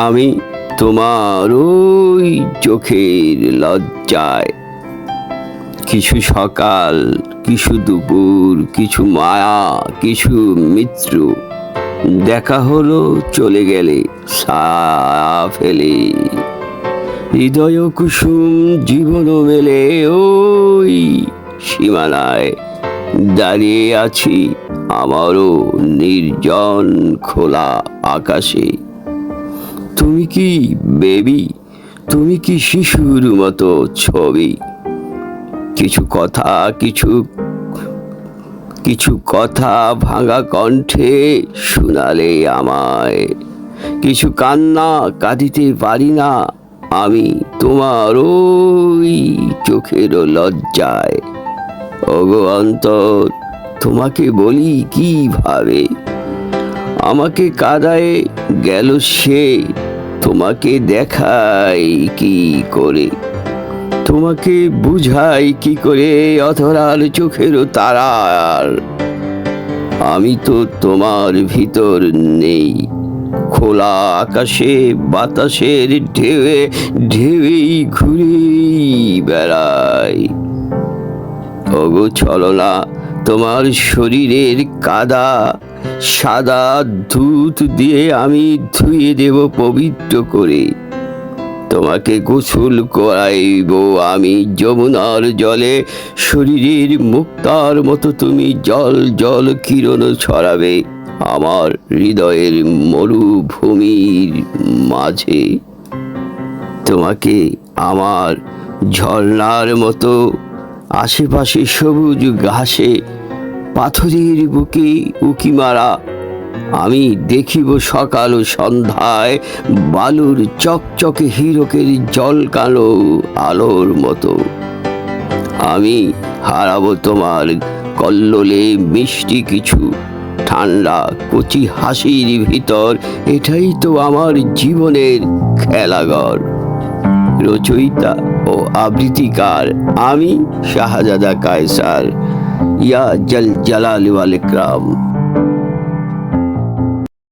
আমি তোমার ওই চোখের লজ্জায়, কিছু সকাল, কিছু দুপুর, কিছু মায়া, কিছু মিত্র, দেখা হলো চলে গেলে ছায়া ফেলে। হৃদয় কুসুম জীবন মেলে ওই সীমানায়, দাঁড়িয়ে আছি আমারও নির্জন খোলা আকাশে। তুমি কি বেবি, তুমি কি শিশুর মতো ছবি? কিছু কথা, কিছু কথা ভাঙা কণ্ঠে শোনালে আমায়। কিছু কান্না কাঁদিতে পারি না আমি তোমার ওই চোখের লজ্জায়। ওগো অন্তর, তোমাকে বলি কিভাবে আমাকে কাঁদায় গেল সে, তোমাকে দেখাই কি করে, তোমাকে বুঝাই কি করে অধরার চোখের তারার। আমি তো তোমার ভিতর নেই, খোলা আকাশে বাতাসের ঢেউয়ে ঢেউই ঘুরে বেড়াই। ওগো ছলনা, তোমার শরীরের কাদা সাদা দুধ দিয়ে আমি ধুয়ে দেব পবিত্র করে। তোমাকে গোসল করাইব আমি যমুনার জলে, শরীরের মুক্তার মতো তুমি জল জল কিরণ ছড়াবে আমার হৃদয়ের মরুভূমির মাঝে। তোমাকে আমার ঝর্ণার মতো আশেপাশে সবুজ ঘাসে পাথরের বুকে উকি মারা আমি দেখিব সকাল ও সন্ধ্যায় বালুর চকচকে হীরকের জলকালো আলোর মতো। আমি হারাবো তোমার কল্লোলে মিষ্টি কিছু ঠান্ডা কচি হাসির ভিতর। এটাই তো আমার জীবনের খেলাঘর। রচয়িতা ও আবৃত্তিকার আমি শাহজাদা কায়সার। ইয়া জল জালাল ওয়াল ইকরাম।